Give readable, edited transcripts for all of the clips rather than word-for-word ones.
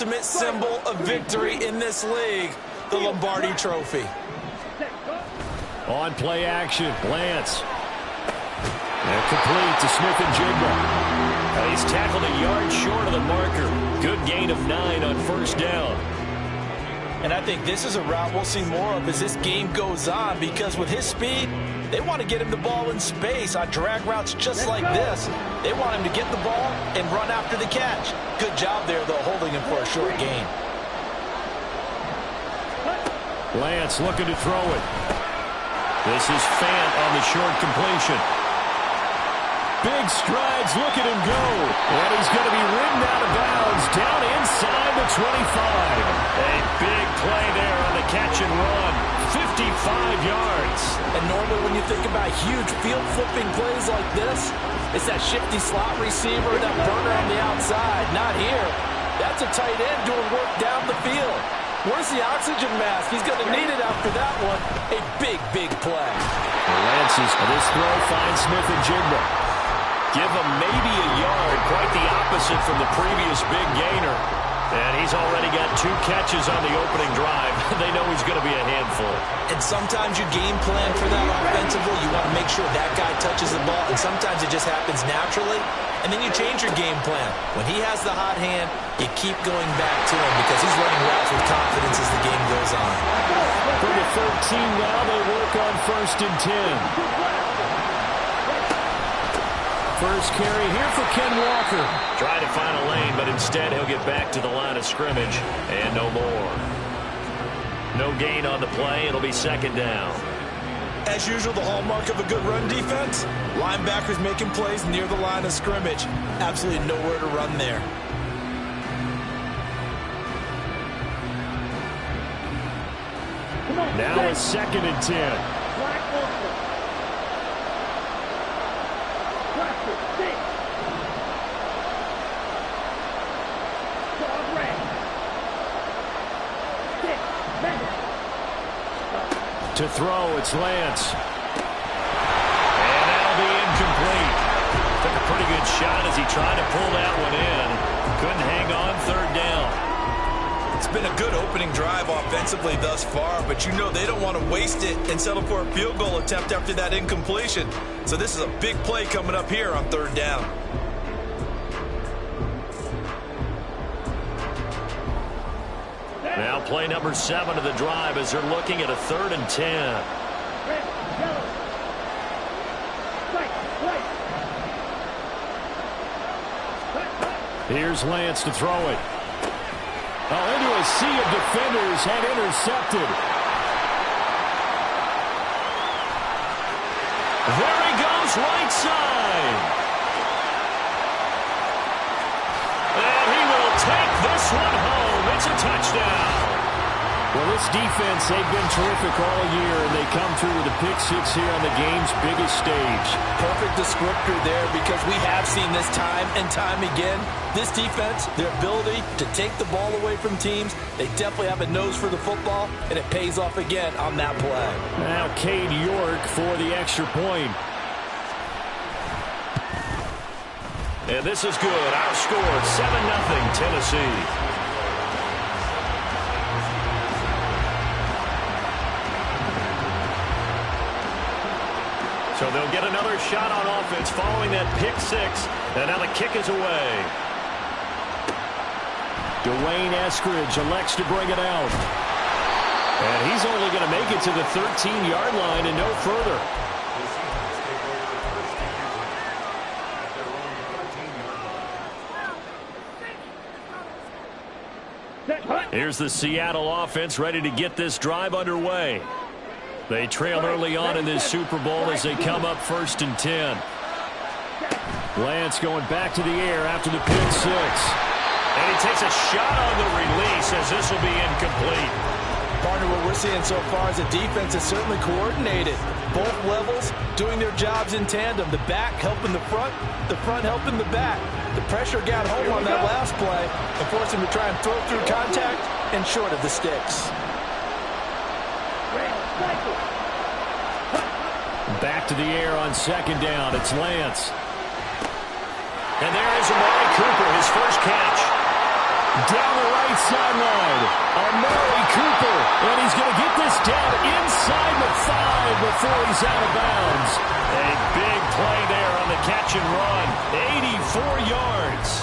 ultimate symbol of victory in this league, the Lombardi Trophy. On play action, Lance. And complete to Smith-Njigba. He's tackled a yard short of the marker. Good gain of 9 on first down. And I think this is a route we'll see more of as this game goes on, because with his speed, they want to get him the ball in space on drag routes just like this. They want him to get the ball and run after the catch. Good job there, though, holding him for a short gain. Lance looking to throw it. This is Fant on the short completion. Big strides, look at him go. And he's going to be ridden out of bounds down inside the 25. A big play there on the catch and run. 55 yards. And normally when you think about huge field-flipping plays like this, it's that shifty slot receiver, that burner on the outside. Not here. That's a tight end doing work down the field. Where's the oxygen mask? He's going to need it after that one. A big, big play. Lance's this throw finds Smith-Njigba. Give him maybe a yard, quite the opposite from the previous big gainer. And he's already got 2 catches on the opening drive. They know he's going to be a handful. And sometimes you game plan for that offensively. You want to make sure that guy touches the ball. And sometimes it just happens naturally. And then you change your game plan. When he has the hot hand, you keep going back to him because he's running routes with confidence as the game goes on. From the 13 now, they work on 1st and 10. First carry here for Ken Walker. Try to find a lane, but instead he'll get back to the line of scrimmage. And no more. No gain on the play. It'll be 2nd down. As usual, the hallmark of a good run defense, linebackers making plays near the line of scrimmage. Absolutely nowhere to run there. Now it's 2nd and 10. To throw, it's Lance. And that'll be incomplete. Took a pretty good shot as he tried to pull that one in. Couldn't hang on, 3rd down. It's been a good opening drive offensively thus far, but you know they don't want to waste it and settle for a field goal attempt after that incompletion. So this is a big play coming up here on 3rd down. Now play number 7 of the drive as they're looking at a 3rd and 10. Here's Lance to throw it. Oh, into a sea of defenders and intercepted. There he goes, right side. And he will take this one home. It's a touchdown. Well, this defense, they've been terrific all year, and they come through with a pick-6 here on the game's biggest stage. Perfect descriptor there, because we have seen this time and time again. This defense, their ability to take the ball away from teams, they definitely have a nose for the football, and it pays off again on that play. Now Cade York for the extra point. And this is good. Outscored 7-0 Tennessee. So they'll get another shot on offense following that pick-6. And now the kick is away. Dwayne Eskridge elects to bring it out. And he's only going to make it to the 13-yard line and no further. Here's the Seattle offense ready to get this drive underway. They trail early on in this Super Bowl as they come up 1st and 10. Lance going back to the air after the pick-6. And he takes a shot on the release as this will be incomplete. Partner, what we're seeing so far is the defense is certainly coordinated. Both levels doing their jobs in tandem. The back helping the front helping the back. The pressure got home on that last play and forced him to try and throw through contact and short of the sticks. Back to the air on 2nd down. It's Lance. And there is Amari Cooper, his first catch. Down the right sideline. Amari Cooper. And he's going to get this down inside the 5 before he's out of bounds. A big play there on the catch and run. 84 yards.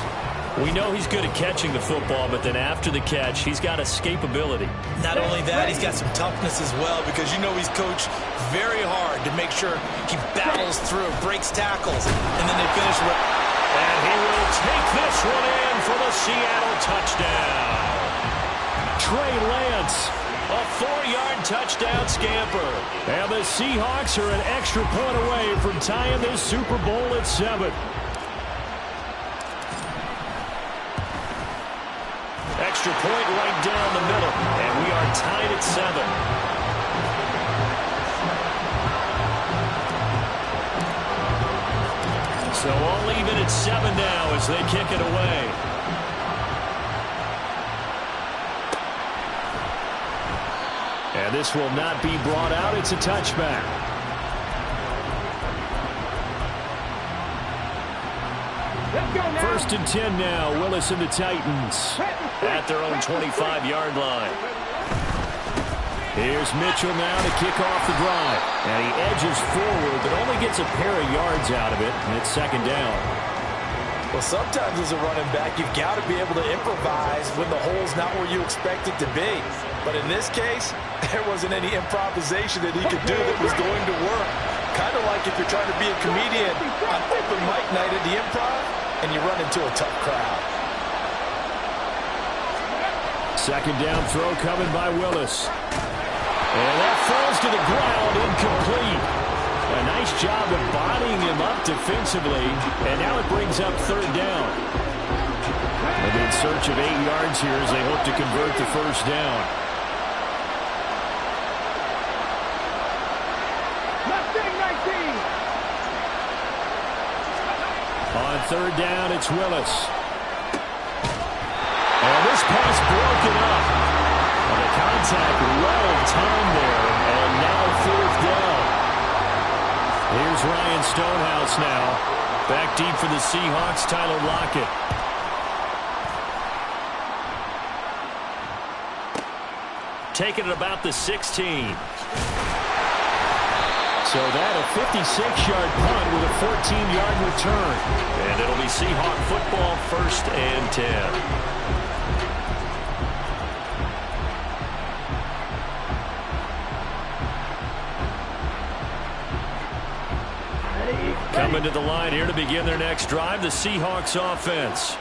We know he's good at catching the football, but then after the catch, he's got escapability. Not only that, he's got some toughness as well, because you know he's coached very hard to make sure he battles through, breaks tackles, and then they finish with... And he will take this one in for the Seattle touchdown. Trey Lance, a 4-yard touchdown scamper. and the Seahawks are an extra point away from tying this Super Bowl at 7. Extra point right down the middle, and we are tied at 7. So all even at 7 now as they kick it away. And this will not be brought out. It's a touchback. First and 10 now. Willis and the Titans At their own 25-yard line. Here's Mitchell now to kick off the drive. And he edges forward, but only gets a pair of yards out of it. And it's second down. Well, sometimes as a running back, you've got to be able to improvise when the hole's not where you expect it to be. But in this case, there wasn't any improvisation that he could do that was going to work. Kind of like if you're trying to be a comedian on open mic night at the Improv, and you run into a tough crowd. Second down throw coming by Willis. And that falls to the ground, incomplete. A nice job of bodying him up defensively. And now it brings up third down. And in search of 8 yards here as they hope to convert the first down. On third down, it's Willis. And this pass broken up. And the contact well timed there. And now fourth down. Here's Ryan Stonehouse now. Back deep for the Seahawks, Tyler Lockett. Taking it about the 16. So that a 56-yard punt with a 14-yard return. And it'll be Seahawk football, first and 10. Coming to the line here to begin their next drive, the Seahawks offense.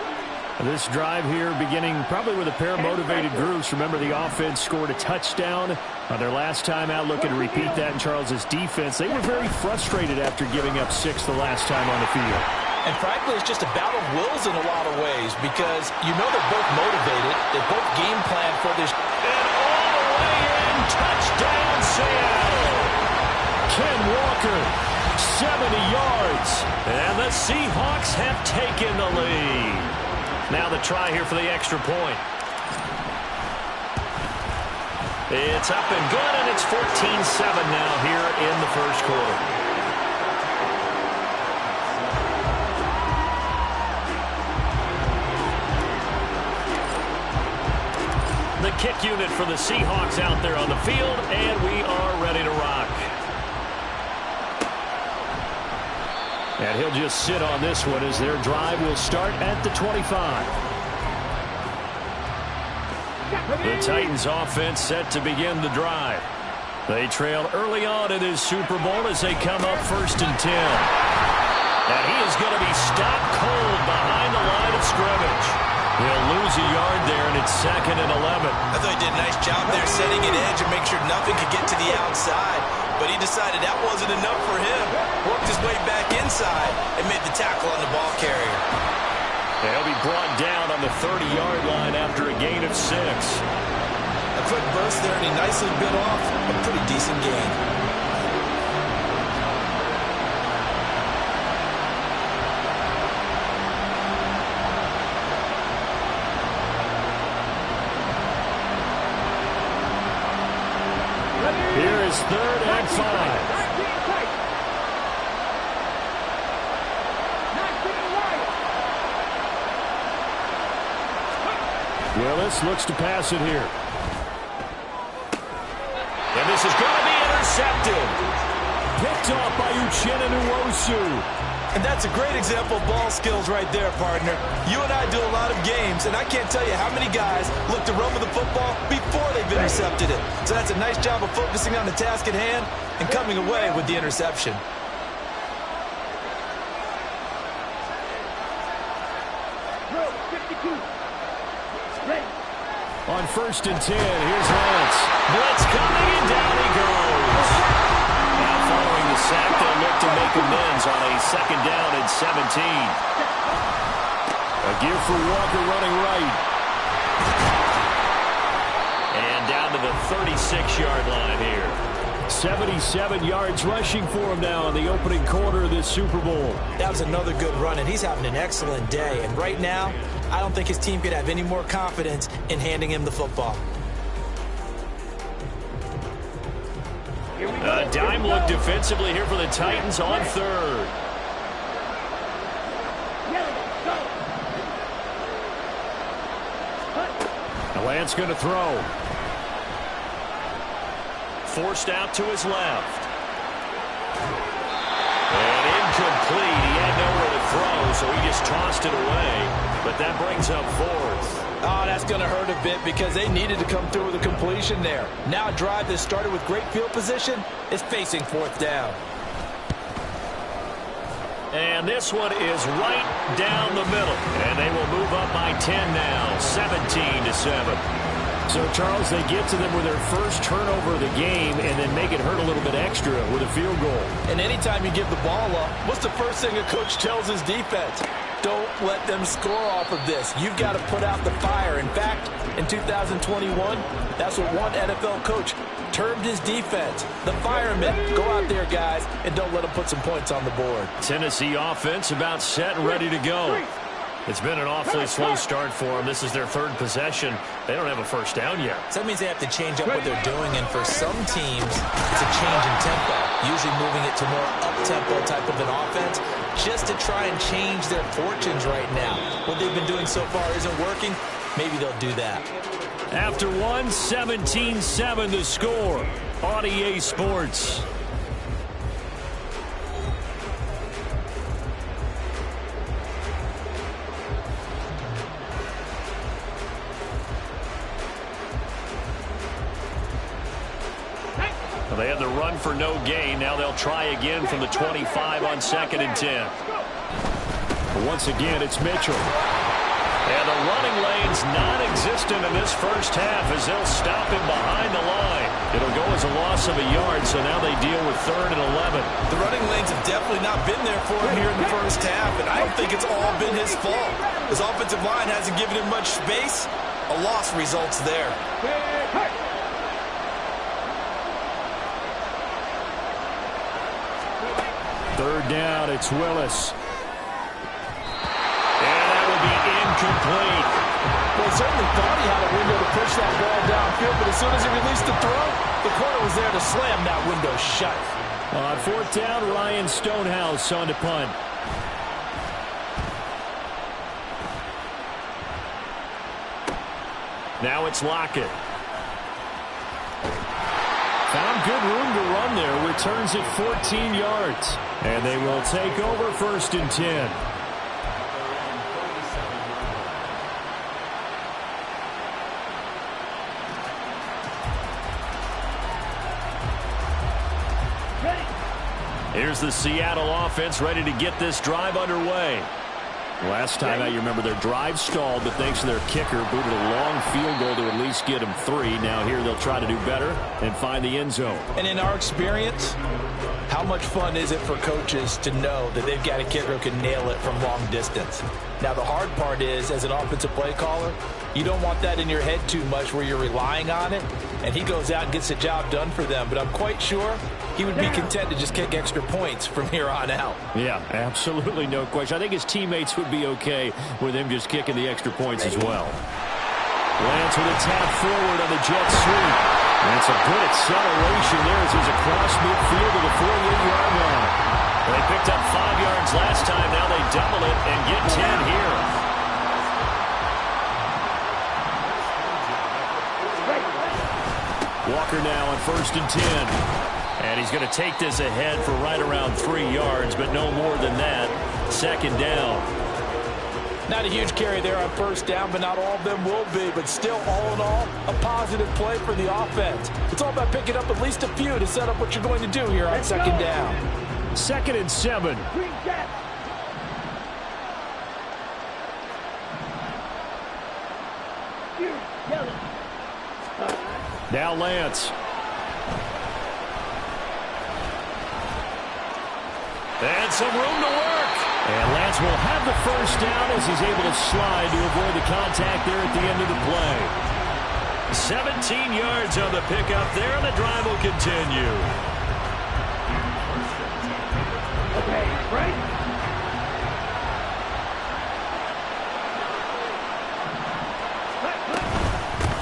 This drive here beginning probably with a pair of motivated groups. Remember, the offense scored a touchdown on their last time out, looking to repeat that in Charles's defense. They were very frustrated after giving up 6 the last time on the field. And frankly, it's just a battle of wills in a lot of ways, because you know they're both motivated. They both game plan for this. And all the way in, touchdown Seattle. Ken Walker, 70 yards. And the Seahawks have taken the lead. Now the try here for the extra point. It's up and good, and it's 14-7 now here in the first quarter. The kick unit for the Seahawks out there on the field, and we are ready to rock. And he'll just sit on this one as their drive will start at the 25. The Titans offense set to begin the drive. They trail early on in this Super Bowl as they come up first and 10. And he is going to be stopped cold behind the line of scrimmage. He'll lose a yard there, and it's second and 11. I thought he did a nice job there setting an edge and make sure nothing could get to the outside. But he decided that wasn't enough for him. Worked his way back inside and made the tackle on the ball carrier. He'll be brought down on the 30-yard line after a gain of 6. A quick burst there, and he nicely bit off a pretty decent gain. Here is third and 5. Willis looks to pass it here. And this is going to be intercepted. Picked off by Uchenna Nwosu. And that's a great example of ball skills right there, partner. You and I do a lot of games, and I can't tell you how many guys look to run with the football before they've intercepted it. So that's a nice job of focusing on the task at hand and coming away with the interception. On 1st and 10, here's Lance. Blitz coming, and down he goes. Now following the sack, they'll look to make amends on a 2nd down and 17. A give for Walker running right. And down to the 36-yard line here. 77 yards rushing for him now in the opening quarter of this Super Bowl. That was another good run, and he's having an excellent day. And right now, I don't think his team could have any more confidence in handing him the football. A dime look defensively here for the Titans on 3rd. Lance going to throw. Forced out to his left. And incomplete. He had nowhere to throw, so he just tossed it away. But that brings up 4th. Oh, that's going to hurt a bit because they needed to come through with a completion there. Now a drive that started with great field position is facing 4th down. And this one is right down the middle. And they will move up by 10 now, 17-7. So, Charles, they get to them with their first turnover of the game and then make it hurt a little bit extra with a field goal. And anytime you give the ball up, what's the first thing a coach tells his defense? Don't let them score off of this. You've got to put out the fire. In fact, in 2021, that's what one NFL coach termed his defense. The firemen. Go out there, guys, and don't let them put some points on the board. Tennessee offense about set and ready to go. It's been an awfully slow start for them. This is their 3rd possession. They don't have a first down yet. So that means they have to change up what they're doing, and for some teams, it's a change in tempo, usually moving it to more up-tempo type of an offense, just to try and change their fortunes right now. What they've been doing so far isn't working. Maybe they'll do that. After 17-7 the score on EA Sports. They had the run for no gain. Now they'll try again from the 25 on 2nd and 10. But once again, it's Mitchell. And the running lane's non-existent in this first half as they'll stop him behind the line. It'll go as a loss of a yard, so now they deal with 3rd and 11. The running lanes have definitely not been there for him here in the first half, and I don't think it's all been his fault. His offensive line hasn't given him much space. A loss results there. 3rd down, it's Willis. And that will be incomplete. Well, he certainly thought he had a window to push that ball downfield, but as soon as he released the throw, the corner was there to slam that window shut. On 4th down, Ryan Stonehouse on to punt. Now it's Lockett. Found good room to run there. Returns it 14 yards. And they will take over 1st and 10. Here's the Seattle offense ready to get this drive underway. Last time out, you remember their drive stalled, but thanks to their kicker, booted a long field goal to at least get them 3. Now here they'll try to do better and find the end zone. And in our experience, how much fun is it for coaches to know that they've got a kicker who can nail it from long distance? Now the hard part is, as an offensive play caller, you don't want that in your head too much where you're relying on it, and he goes out and gets the job done for them. But I'm quite sure he would be content to just kick extra points from here on out. Yeah, absolutely no question. I think his teammates would be okay with him just kicking the extra points as well. Lance with a tap forward on the jet sweep. And it's a good acceleration there as he's across midfield to the 48-yard line. They picked up 5 yards last time. Now they double it and get 10 here. Walker now on 1st and 10. And he's going to take this ahead for right around 3 yards, but no more than that. 2nd down. Not a huge carry there on 1st down, but not all of them will be. But still, all in all, a positive play for the offense. It's all about picking up at least a few to set up what you're going to do here on 2nd down. 2nd and 7. Now Lance. And some room to work. And Lance will have the 1st down as he's able to slide to avoid the contact there at the end of the play. 17 yards on the pickup there, and the drive will continue. Okay, right?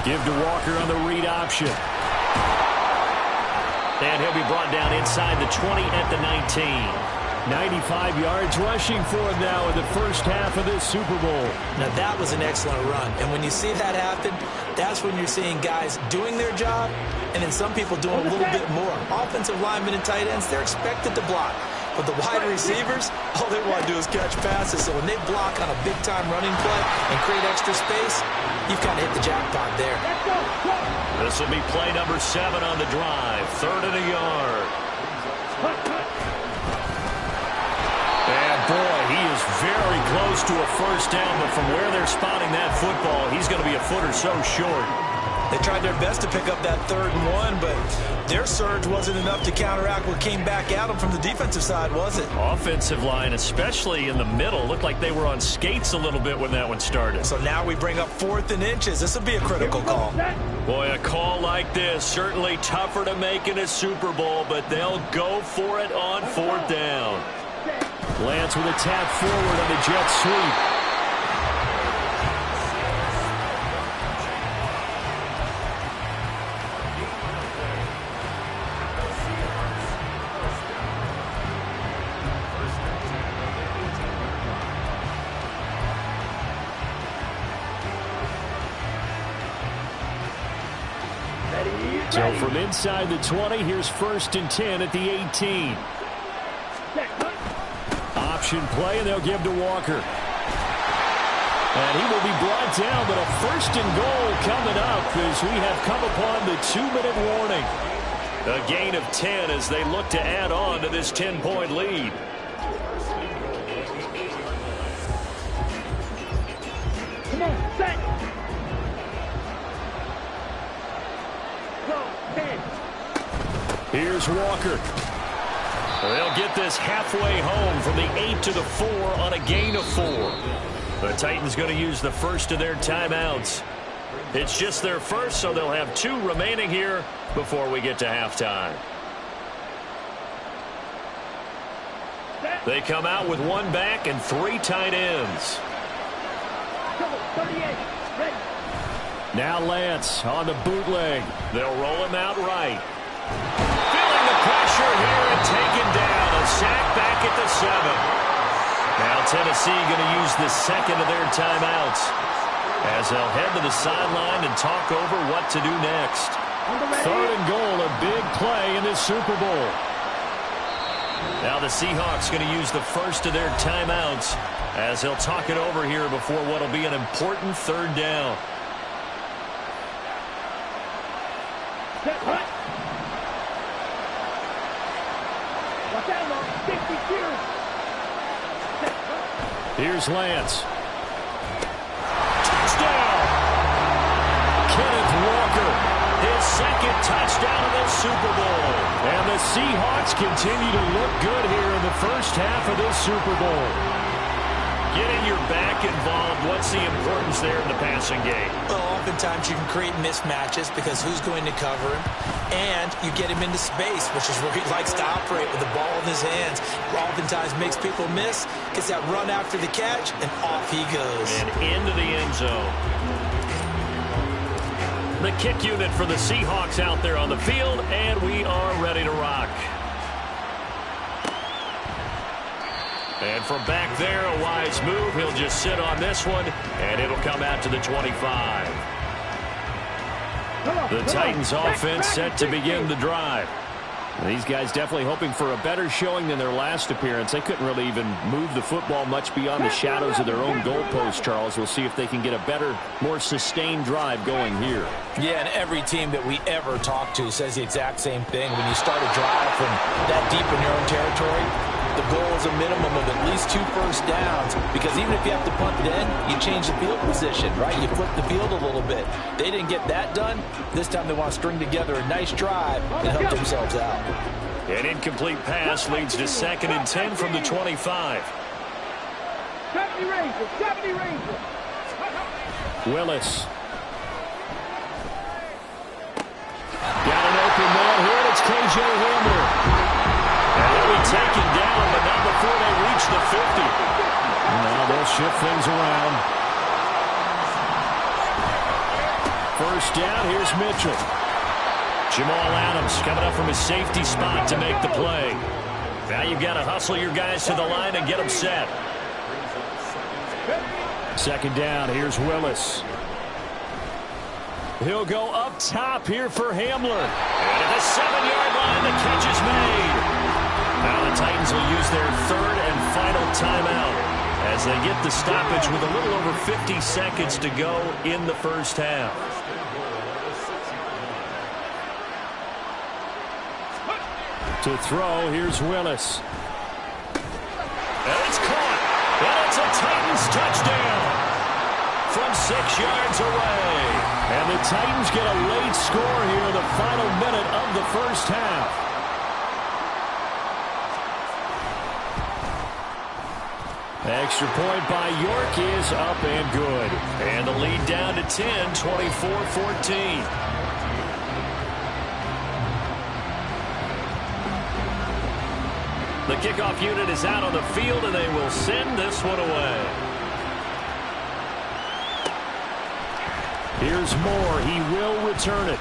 Give to Walker on the read option. And he'll be brought down inside the 20 at the 19. 95 yards rushing for him now in the 1st half of this Super Bowl. Now, that was an excellent run. And when you see that happen, that's when you're seeing guys doing their job and then some people doing a little bit more. Offensive linemen and tight ends, they're expected to block. But the wide receivers, all they want to do is catch passes. So when they block on a big-time running play and create extra space, you've kind of hit the jackpot there. This will be play number 7 on the drive. 3rd and a yard. And boy, he is very close to a 1st down, but from where they're spotting that football, he's going to be a foot or so short. They tried their best to pick up that 3rd and 1, but their surge wasn't enough to counteract what came back at them from the defensive side, was it? Offensive line, especially in the middle, looked like they were on skates a little bit when that one started. So now we bring up 4th and inches. This will be a critical call. Boy, a call like this, certainly tougher to make in a Super Bowl, but they'll go for it on 4th down. Lance with a tap forward on the jet sweep. So from inside the 20, here's 1st and 10 at the 18. Option play, and they'll give to Walker. And he will be brought down, but a 1st and goal coming up as we have come upon the 2-minute warning. A gain of 10 as they look to add on to this 10-point lead. Come on, set. Go, 10. Here's Walker. They'll get this halfway home from the 8 to the 4 on a gain of 4. The Titans going to use the first of their timeouts. It's just their first, so they'll have 2 remaining here before we get to halftime. They come out with 1 back and 3 tight ends. 38, ready. Now Lance on the bootleg. They'll roll him out right. Feeling the pressure here and taken down. A sack back at the 7. Now Tennessee going to use the 2nd of their timeouts as they'll head to the sideline and talk over what to do next. 3rd and goal, a big play in this Super Bowl. Now the Seahawks going to use the first of their timeouts as they'll talk it over here before what will be an important 3rd down. Here's Lance. Touchdown! Kenneth Walker, his 2nd touchdown of the Super Bowl. And the Seahawks continue to look good here in the 1st half of this Super Bowl. Getting your back involved, what's the importance there in the passing game? Well, oftentimes you can create mismatches because who's going to cover him? And you get him into space, which is where he likes to operate with the ball in his hands. Oftentimes makes people miss, gets that run after the catch, and off he goes. And into the end zone. The kick unit for the Seahawks out there on the field, and we are ready to rock. And from back there, a wise move. He'll just sit on this one, and it'll come out to the 25. The Titans offense set to begin the drive. These guys definitely hoping for a better showing than their last appearance. They couldn't really even move the football much beyond the shadows of their own goalpost, Charles. We'll see if they can get a better, more sustained drive going here. Yeah, and every team that we ever talk to says the exact same thing. When you start a drive from that deep in your own territory, the goal is a minimum of at least 2 first downs, because even if you have to punt it in, you change the field position, right? You flip the field a little bit. They didn't get that done. This time they want to string together a nice drive and help themselves out. An incomplete pass leads to 2nd and 10 from the 25. 70 Rangers, 70 Rangers. Willis. Got an open man here, and it's K.J. Hamler. And he'll be taken down, but not before they reach the 50. Now they'll shift things around. First down, here's Mitchell. Jamal Adams coming up from his safety spot to make the play. Now you've got to hustle your guys to the line and get them set. 2nd down, here's Willis. He'll go up top here for Hamler. And at the 7-yard line, the catch is made. Now the Titans will use their 3rd and final timeout as they get the stoppage with a little over 50 seconds to go in the first half. To throw, here's Willis. And it's caught. And it's a Titans touchdown from 6 yards away. And the Titans get a late score here in the final minute of the first half. Extra point by York is up and good. And the lead down to 10, 24-14. The kickoff unit is out on the field, and they will send this one away. Here's Moore. He will return it.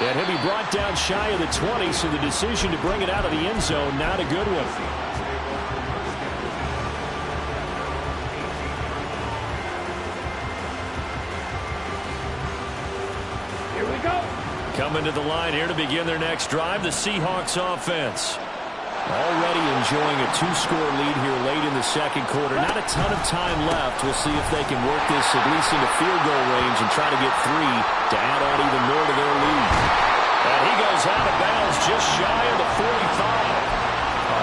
And he'll be brought down shy of the 20, so the decision to bring it out of the end zone, not a good one. Coming to the line here to begin their next drive, the Seahawks offense. Already enjoying a 2-score lead here late in the second quarter. Not a ton of time left. We'll see if they can work this at least into field goal range and try to get 3 to add on even more to their lead. And he goes out of bounds just shy of the 45.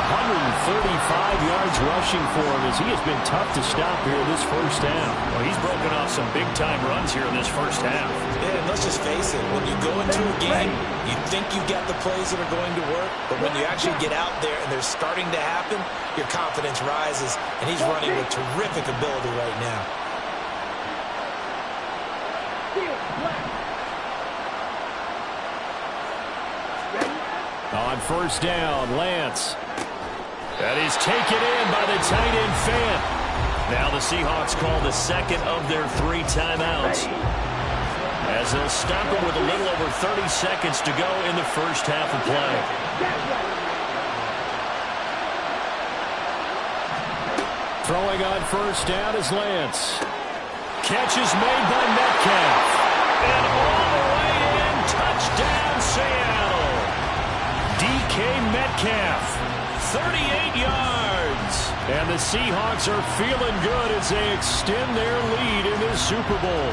135 yards rushing for him as he has been tough to stop here this first half. Well, he's broken off some big-time runs here in this first half. Yeah, and let's just face it. When you go into a game, you think you got the plays that are going to work, but when you actually get out there and they're starting to happen, your confidence rises, and he's running with terrific ability right now. On first down, Lance. And he's taken in by the tight end Fant. Now the Seahawks call the 2nd of their 3 timeouts, as they'll stop him with a little over 30 seconds to go in the first half of play. Throwing on first down is Lance. Catch is made by Metcalf. And all the way in, touchdown Seattle. DK Metcalf. 38 yards. And the Seahawks are feeling good as they extend their lead in this Super Bowl.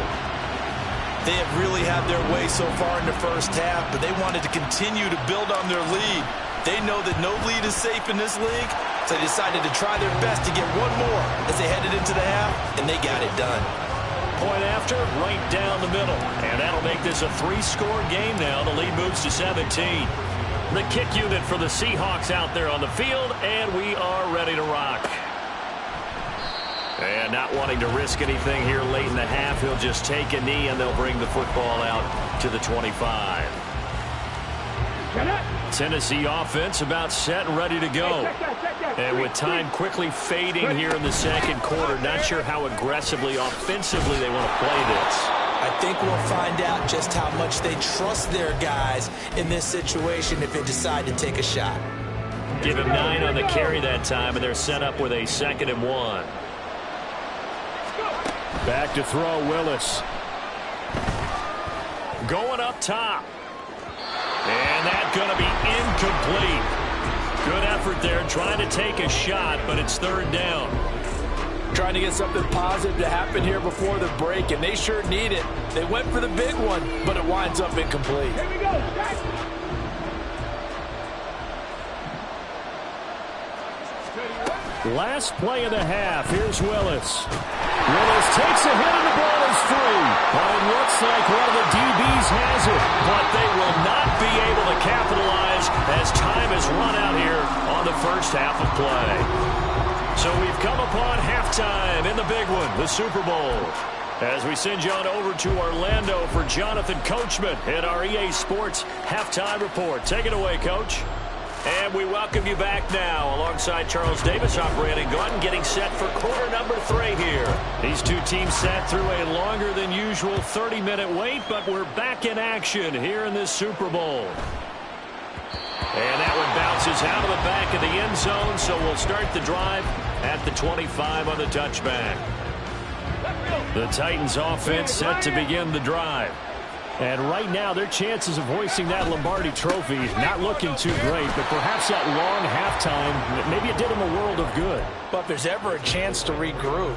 They have really had their way so far in the first half, but they wanted to continue to build on their lead. They know that no lead is safe in this league, so they decided to try their best to get one more as they headed into the half, and they got it done. Point after, right down the middle. And that'll make this a 3-score game now. The lead moves to 17. The kick unit for the Seahawks out there on the field, and we are ready to rock. And not wanting to risk anything here late in the half, he'll just take a knee, and they'll bring the football out to the 25. Tennessee offense about set and ready to go. And with time quickly fading here in the second quarter, not sure how aggressively, offensively they want to play this. I think we'll find out just how much they trust their guys in this situation if they decide to take a shot. Give him 9 on the carry that time, and they're set up with a 2nd and 1. Back to throw, Willis. going up top. And that's going to be incomplete. Good effort there trying to take a shot, but it's third down. Trying to get something positive to happen here before the break, and they sure need it. They went for the big one, but it winds up incomplete. Here we go. Last play of the half. Here's Willis. Willis takes a hit and the ball is free. Well, it looks like one of the DBs has it. But they will not be able to capitalize as time has run out here on the first half of play. So we've come upon halftime in the big one, the Super Bowl. As we send you on over to Orlando for Jonathan Coachman in our EA Sports Halftime Report. Take it away, Coach. And we welcome you back now alongside Charles Davis, operating gun, getting set for quarter number 3 here. These two teams sat through a longer than usual 30-minute wait, but we're back in action here in this Super Bowl. And that one bounces out of the back of the end zone, so we'll start the drive at the 25 on the touchback. The Titans offense set to begin the drive. And right now, their chances of hoisting that Lombardi trophy not looking too great, but perhaps that long halftime, maybe it did them a world of good. But if there's ever a chance to regroup,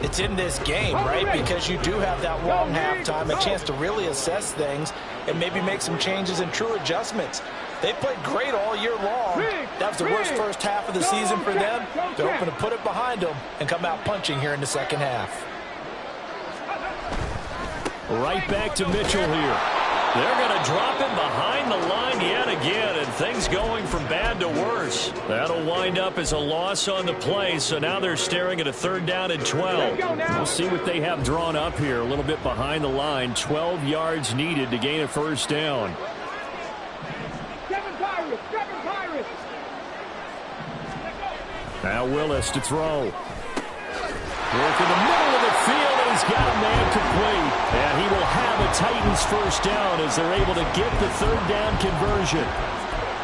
it's in this game, right? Because you do have that long halftime, a chance to really assess things and maybe make some changes and true adjustments. They played great all year long. That was the worst first half of the season for them. They're hoping to put it behind them and come out punching here in the second half. Right back to Mitchell here. They're going to drop him behind the line yet again, and things going from bad to worse. That'll wind up as a loss on the play, so now they're staring at a third down and 12. We'll see what they have drawn up here. A little bit behind the line. 12 yards needed to gain a first down. Now Willis to throw. Work in the middle of the field, and he's got a man complete. And he will have a Titans first down as they're able to get the third down conversion.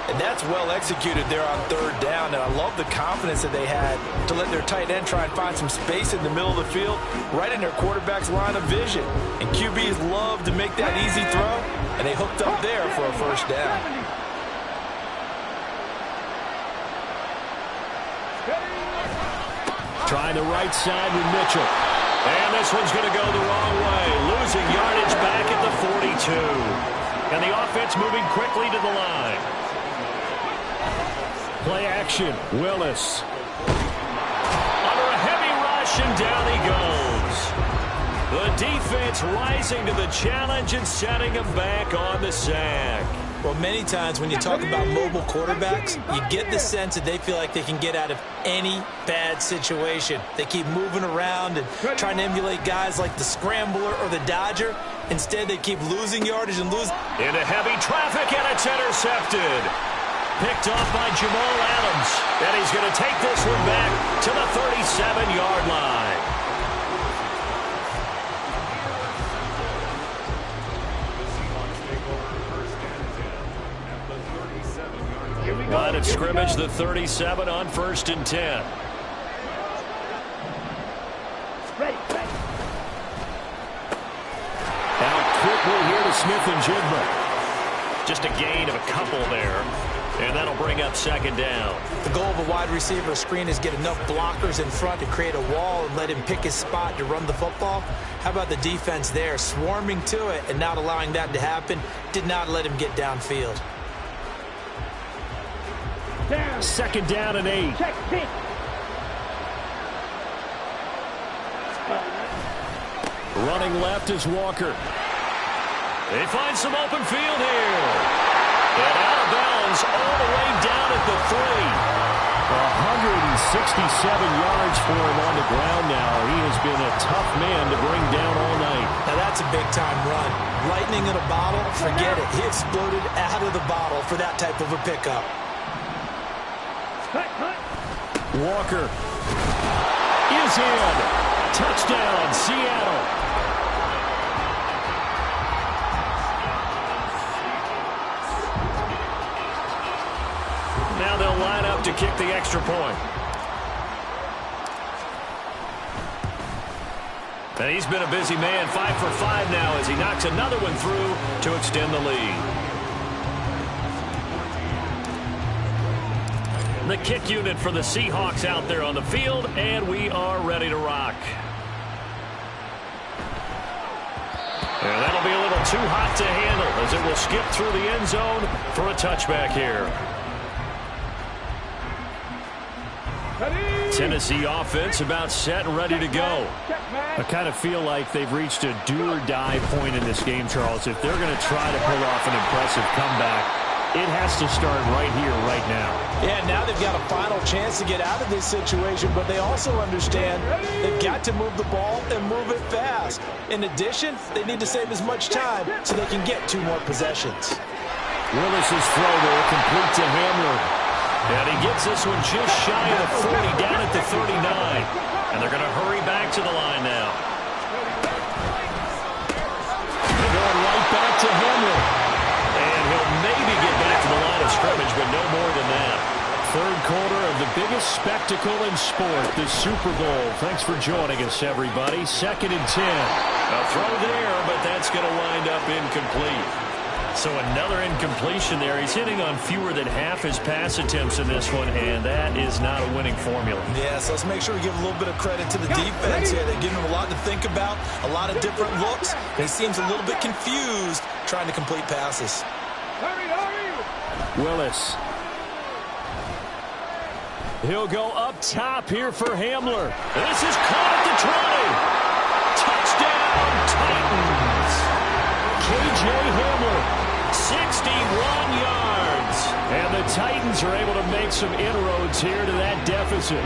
And that's well executed there on third down. And I love the confidence that they had to let their tight end try and find some space in the middle of the field, right in their quarterback's line of vision. And QBs love to make that easy throw, and they hooked up there for a first down. Trying the right side with Mitchell. And this one's going to go the wrong way. Losing yardage back at the 42. And the offense moving quickly to the line. Play action. Willis. Under a heavy rush, and down he goes. The defense rising to the challenge and setting him back on the sack. Well, many times when you talk about mobile quarterbacks, you get the sense that they feel like they can get out of any bad situation. They keep moving around and trying to emulate guys like the Scrambler or the Dodger. Instead, they keep losing yardage and losing. Into heavy traffic, and it's intercepted. Picked off by Jamal Adams. And he's going to take this one back to the 37-yard line. Line of scrimmage, the 37 on 1st and 10. Out quickly here to Smith-Njigba. Just a gain of a couple there. And that'll bring up second down. The goal of a wide receiver screen is get enough blockers in front to create a wall and let him pick his spot to run the football. How about the defense there, swarming to it and not allowing that to happen? Did not let him get downfield. Second down and 8. Running left is Walker. They find some open field here. And out of bounds all the way down at the 3. 167 yards for him on the ground now. He has been a tough man to bring down all night. Now that's a big-time run. Lightning in a bottle, forget it. He exploded out of the bottle for that type of a pickup. Walker is in. Touchdown, Seattle. Now they'll line up to kick the extra point. And he's been a busy man, 5 for 5 now as he knocks another one through to extend the lead. The kick unit for the Seahawks out there on the field, and we are ready to rock. And that'll be a little too hot to handle as it will skip through the end zone for a touchback here. Tennessee offense about set and ready to go. I kind of feel like they've reached a do-or-die point in this game, Charles. If they're going to try to pull off an impressive comeback, it has to start right here, right now. Yeah, now they've got a final chance to get out of this situation, but they also understand they've got to move the ball and move it fast. In addition, they need to save as much time so they can get 2 more possessions. Willis's throw there, complete to Hamler. And he gets this one just shy of the 40, down at the 39. And they're going to hurry back to the line now. They're going right back to Hamler. And he'll maybe get back to the line of scrimmage, but no more than that. Third quarter of the biggest spectacle in sport, the Super Bowl. Thanks for joining us, everybody. 2nd and 10. A throw there, but that's going to wind up incomplete. So another incompletion there. He's hitting on fewer than half his pass attempts in this one, and that is not a winning formula. Yeah, so let's make sure we give a little bit of credit to the defense here. They're giving him a lot to think about, a lot of different looks. And he seems a little bit confused trying to complete passes. Willis. He'll go up top here for Hamler. This is caught at the 20. Touchdown, Titans. K.J. Hamler. 61 yards. And the Titans are able to make some inroads here to that deficit.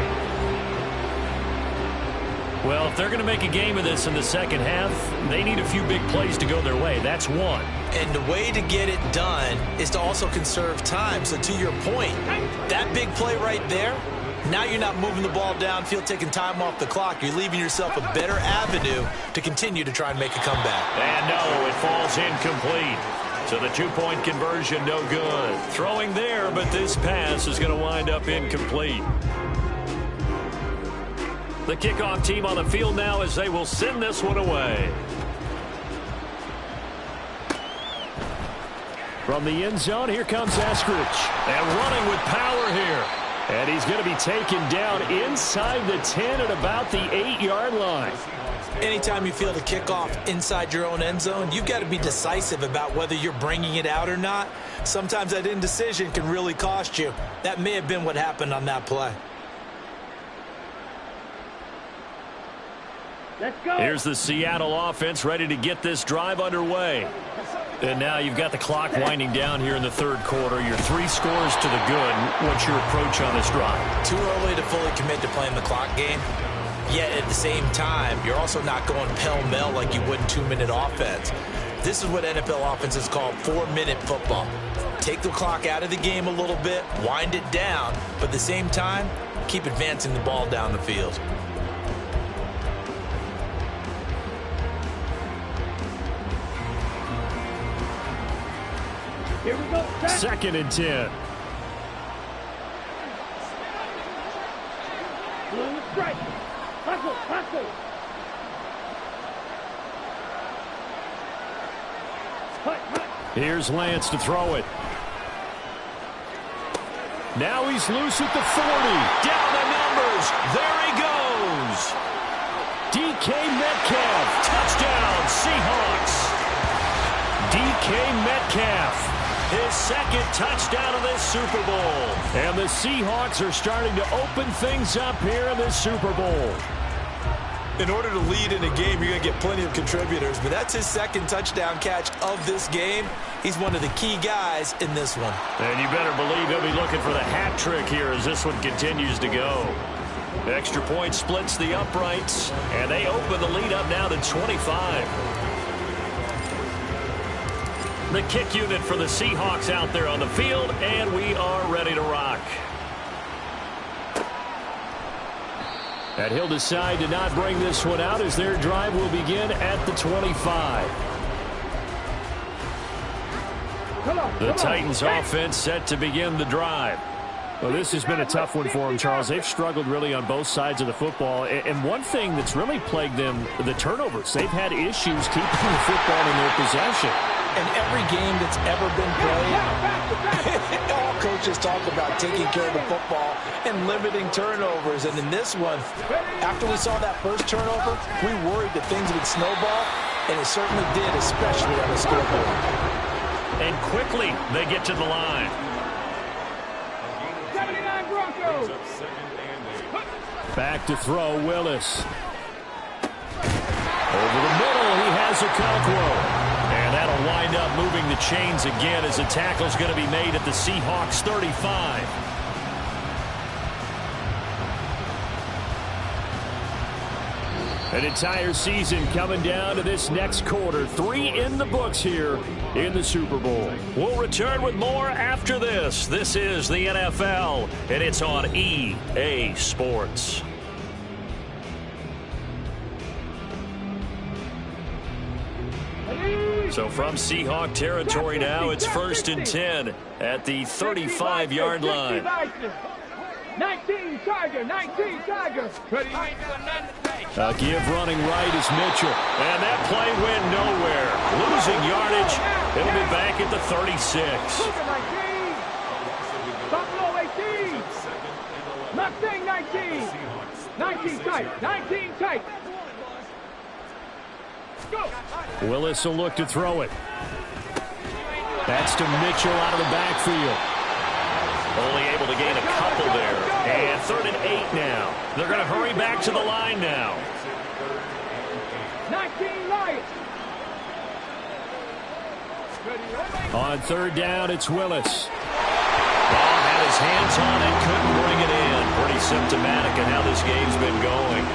Well, if they're going to make a game of this in the second half, they need a few big plays to go their way. That's one. And the way to get it done is to also conserve time. So to your point, that big play right there, now you're not moving the ball downfield, taking time off the clock. You're leaving yourself a better avenue to continue to try and make a comeback. And no, it falls incomplete. So the 2-point conversion, no good. Throwing there, but this pass is going to wind up incomplete. The kickoff team on the field now as they will send this one away. From the end zone, here comes Eskridge. And running with power here. And he's going to be taken down inside the 10 at about the 8-yard line. Anytime you feel the kickoff inside your own end zone, you've got to be decisive about whether you're bringing it out or not. Sometimes that indecision can really cost you. That may have been what happened on that play. Let's go. Here's the Seattle offense ready to get this drive underway. And now you've got the clock winding down here in the third quarter. You're 3 scores to the good. What's your approach on this drive? Too early to fully commit to playing the clock game. Yet at the same time, you're also not going pell-mell like you would in 2-minute offense. This is what NFL offenses call 4-minute football. Take the clock out of the game a little bit, wind it down, but at the same time, keep advancing the ball down the field. Here we go. 2nd and 10. Blue strike. Hustle, hustle. Hut, hut. Here's Lance to throw it. Now he's loose at the 40. Down the numbers. There he goes. DK Metcalf. Touchdown, Seahawks. DK Metcalf. His 2nd touchdown of this Super Bowl. And the Seahawks are starting to open things up here in this Super Bowl. In order to lead in a game, you're going to get plenty of contributors, but that's his 2nd touchdown catch of this game. He's one of the key guys in this one. And you better believe he'll be looking for the hat trick here as this one continues to go. The extra point splits the uprights, and they open the lead up now to 25. The kick unit for the Seahawks out there on the field, and we are ready to rock. And he'll decide to not bring this one out as their drive will begin at the 25. The Titans offense set to begin the drive. Well, this has been a tough one for them, Charles. They've struggled really on both sides of the football. And one thing that's really plagued them, the turnovers. They've had issues keeping the football in their possession. In every game that's ever been played, all coaches talk about taking care of the football and limiting turnovers. And in this one, after we saw that first turnover, we worried that things would snowball, and it certainly did, especially on the scoreboard. And quickly, they get to the line. 79 Broncos. Back to throw, Willis. Over the middle, he has Okonkwo. And that'll wind up moving the chains again as the tackle's going to be made at the Seahawks 35. An entire season coming down to this next quarter. 3 in the books here in the Super Bowl. We'll return with more after this. This is the NFL, and it's on EA Sports. So from Seahawk territory now, it's 1st and 10 at the 35-yard line. 19 Tiger, 19 Tiger. A give running right is Mitchell. And that play went nowhere. Losing yardage. It'll be back at the 36. Buffalo 18. Mustang 19. 19 tight, 19 tight. Go. Willis will look to throw it. That's to Mitchell out of the backfield. Only able to gain a couple there. And 3rd and 8 now. They're going to hurry back to the line now. 19 Lions. On 3rd down, it's Willis. Ball had his hands on it, couldn't bring it in. Pretty symptomatic of how this game's been going.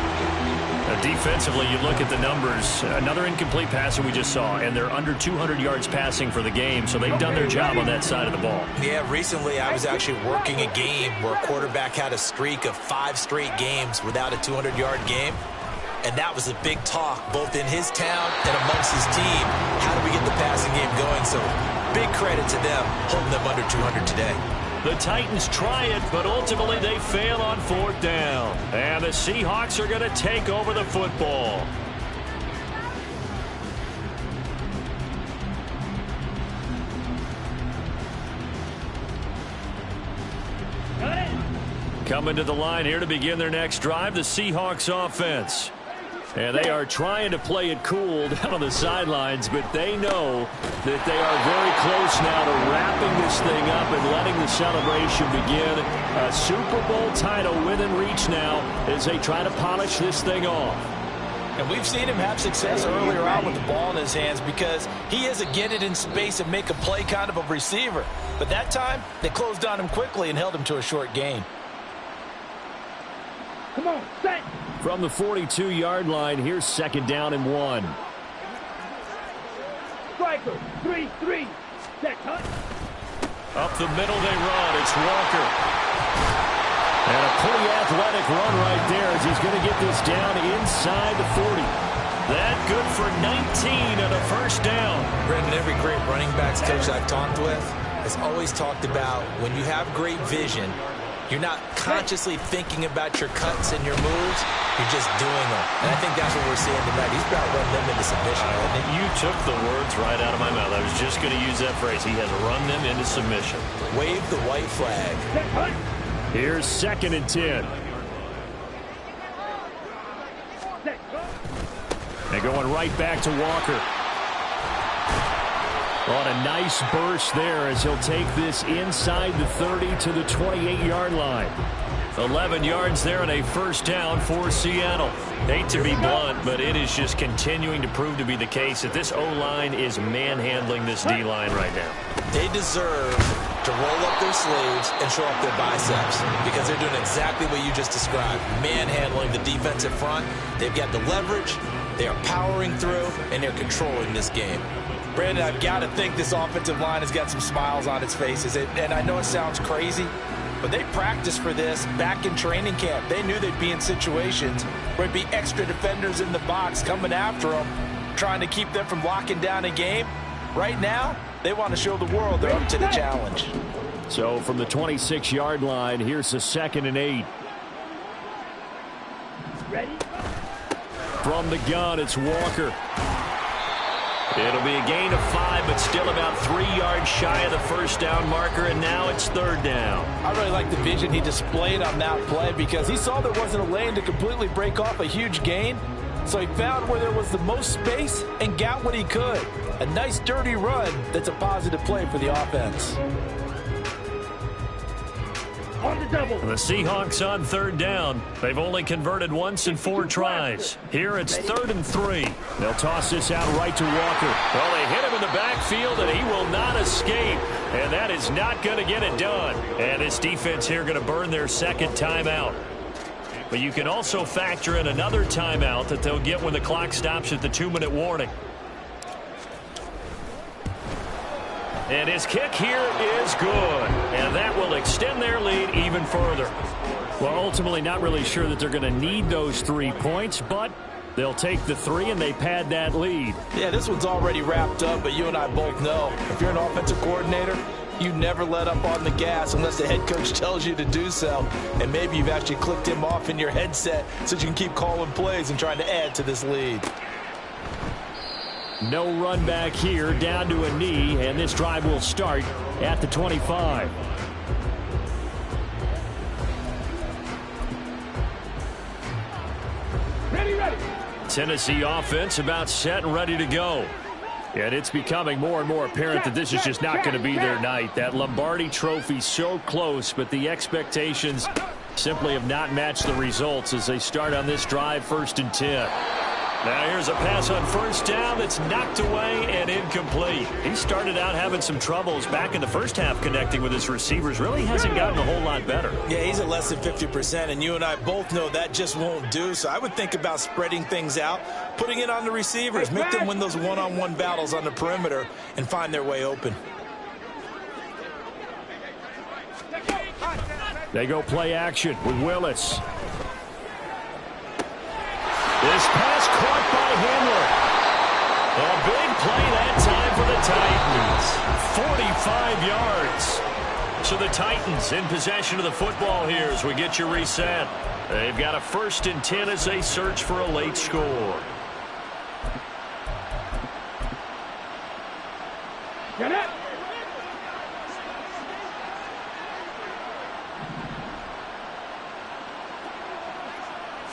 Defensively, you look at the numbers. Another incomplete passer we just saw, and they're under 200 yards passing for the game, so they've done their job on that side of the ball. Yeah, recently I was actually working a game where a quarterback had a streak of 5 straight games without a 200-yard game, and that was a big talk both in his town and amongst his team. How do we get the passing game going? So big credit to them holding them under 200 today. The Titans try it, but ultimately they fail on 4th down. And the Seahawks are going to take over the football. Coming to the line here to begin their next drive, the Seahawks offense. And they are trying to play it cool down on the sidelines, but they know that they are very close now to wrapping this thing up and letting the celebration begin. A Super Bowl title within reach now as they try to polish this thing off. And we've seen him have success earlier on with the ball in his hands because he is a get it in space and make a play kind of a receiver. But that time, they closed on him quickly and held him to a short gain. Come on, set. From the 42-yard line, here's 2nd down and 1. Striker, 3-3. Set, cut. Up the middle they run. It's Walker. And a pretty athletic run right there as he's going to get this down inside the 40. That good for 19 and a 1st down. Brendan, every great running backs coach I've talked with has always talked about when you have great vision, you're not consciously thinking about your cuts and your moves. You're just doing them. And I think that's what we're seeing tonight. He's about to run them into submission. You took the words right out of my mouth. I was just going to use that phrase. He has run them into submission. Wave the white flag. Here's 2nd and 10. They're going right back to Walker. On a nice burst there as he'll take this inside the 30 to the 28-yard line. 11 yards there and a 1st down for Seattle. Hate to be blunt, but it is just continuing to prove to be the case that this O-line is manhandling this D-line right now. They deserve to roll up their sleeves and show up their biceps because they're doing exactly what you just described, manhandling the defensive front. They've got the leverage, they are powering through, and they're controlling this game. Brandon, I've got to think this offensive line has got some smiles on its faces. And I know it sounds crazy, but they practiced for this back in training camp. They knew they'd be in situations where it'd be extra defenders in the box coming after them, trying to keep them from locking down a game. Right now, they want to show the world they're up to the challenge. So from the 26-yard line, here's the 2nd and 8. Ready? From the gun, it's Walker. It'll be a gain of 5, but still about 3 yards shy of the first down marker, and now it's 3rd down. I really like the vision he displayed on that play because he saw there wasn't a lane to completely break off a huge gain. So he found where there was the most space and got what he could. A nice dirty run that's a positive play for the offense. On the double. The Seahawks on 3rd down. They've only converted once in 4 tries. Here it's 3rd and 3. They'll toss this out right to Walker. Well, they hit him in the backfield, and he will not escape. And that is not going to get it done. And this defense here going to burn their 2nd timeout. But you can also factor in another timeout that they'll get when the clock stops at the 2-minute warning. And his kick here is good. And that will extend their lead even further. Well, ultimately not really sure that they're going to need those 3 points, but they'll take the 3 and they pad that lead. Yeah, this one's already wrapped up, but you and I both know if you're an offensive coordinator, you never let up on the gas unless the head coach tells you to do so. And maybe you've actually clicked him off in your headset so you can keep calling plays and trying to add to this lead. No run back here, down to a knee, and this drive will start at the 25. Ready. Tennessee offense about set and ready to go. And it's becoming more and more apparent that this is just not going to be their night. That Lombardi trophy so close, but the expectations simply have not matched the results as they start on this drive, 1st and 10. Now here's a pass on 1st down that's knocked away and incomplete. He started out having some troubles back in the first half connecting with his receivers. Really hasn't gotten a whole lot better. Yeah, he's at less than 50%, and you and I both know that just won't do. So I would think about spreading things out, putting it on the receivers, make them win those one-on-one battles on the perimeter and find their way open. They go play action with Willis. This pass caught by Hamler. A big play that time for the Titans. 45 yards. So the Titans in possession of the football here as we get you reset. They've got a 1st and 10 as they search for a late score. Get it.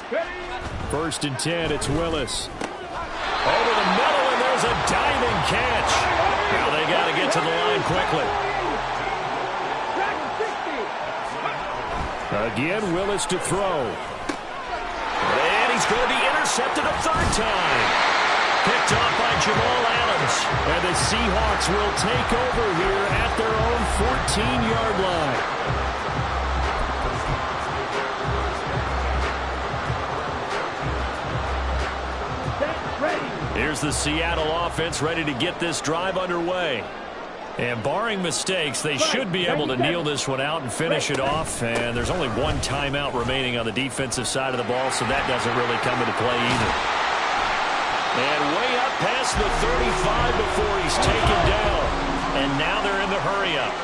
Ready. 1st and 10, it's Willis. Over the middle, and there's a diving catch. Now they got to get to the line quickly. Again, Willis to throw. And he's going to be intercepted a 3rd time. Picked off by Jamal Adams. And the Seahawks will take over here at their own 14-yard line. Here's the Seattle offense ready to get this drive underway. And barring mistakes, they should be able to kneel this one out and finish it off. And there's only 1 timeout remaining on the defensive side of the ball, so that doesn't really come into play either. And way up past the 35 before he's taken down. And now they're in the hurry-up.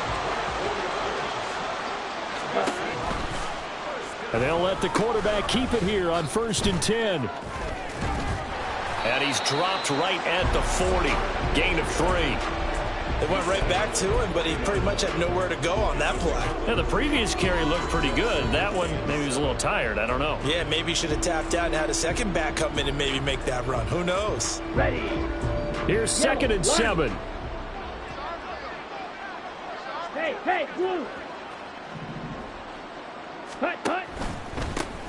And they'll let the quarterback keep it here on 1st and 10. And he's dropped right at the 40. Gain of 3. They went right back to him, but he pretty much had nowhere to go on that play. Yeah, the previous carry looked pretty good. That one, maybe he was a little tired. I don't know. Yeah, maybe he should have tapped out and had a second back come in and maybe make that run. Who knows? Ready. Here's 2nd and 7. Hey, move. Cut.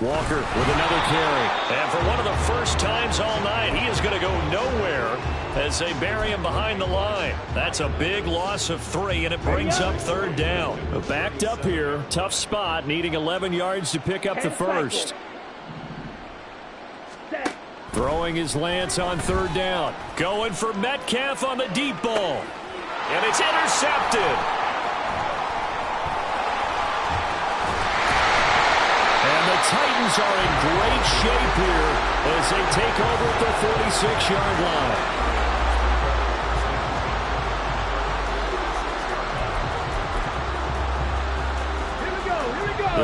Walker with another carry. And for one of the first times all night, he is going to go nowhere as they bury him behind the line. That's a big loss of 3, and it brings up 3rd down. Backed up here. Tough spot, needing 11 yards to pick up the first. Throwing his Lance on 3rd down. Going for Metcalf on the deep ball. And it's intercepted. The Titans are in great shape here as they take over at the 46-yard line.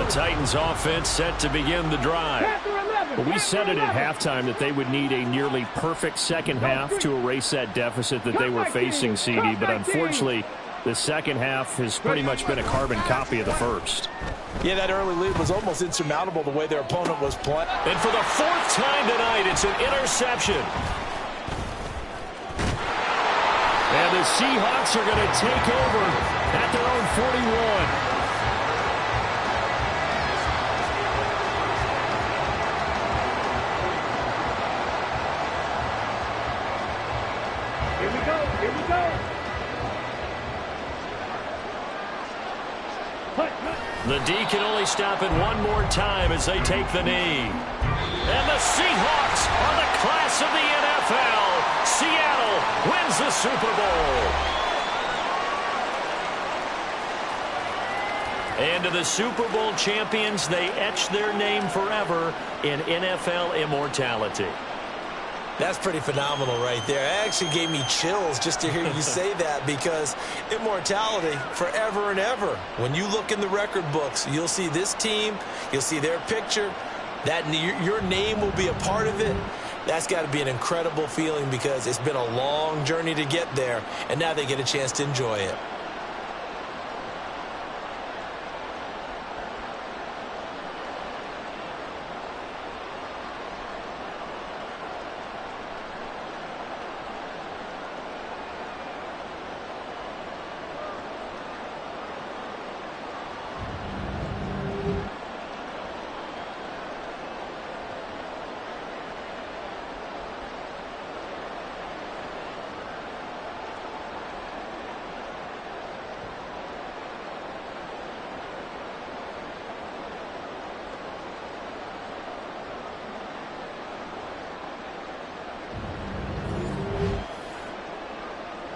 The Titans offense set to begin the drive. Well, we said it at halftime that they would need a nearly perfect second half to erase that deficit that they were facing, CD. But unfortunately, the second half has pretty much been a carbon copy of the first. Yeah, that early lead was almost insurmountable the way their opponent was playing. And for the fourth time tonight, it's an interception. And the Seahawks are going to take over at their own 41. Here we go. Here we go. The D can only stop it one more time as they take the knee. And the Seahawks are the class of the NFL. Seattle wins the Super Bowl. And to the Super Bowl champions, they etch their name forever in NFL immortality. That's pretty phenomenal right there. It actually gave me chills just to hear you say that, because immortality forever and ever. When you look in the record books, you'll see this team, you'll see their picture, that your name will be a part of it. That's got to be an incredible feeling, because it's been a long journey to get there, and now they get a chance to enjoy it.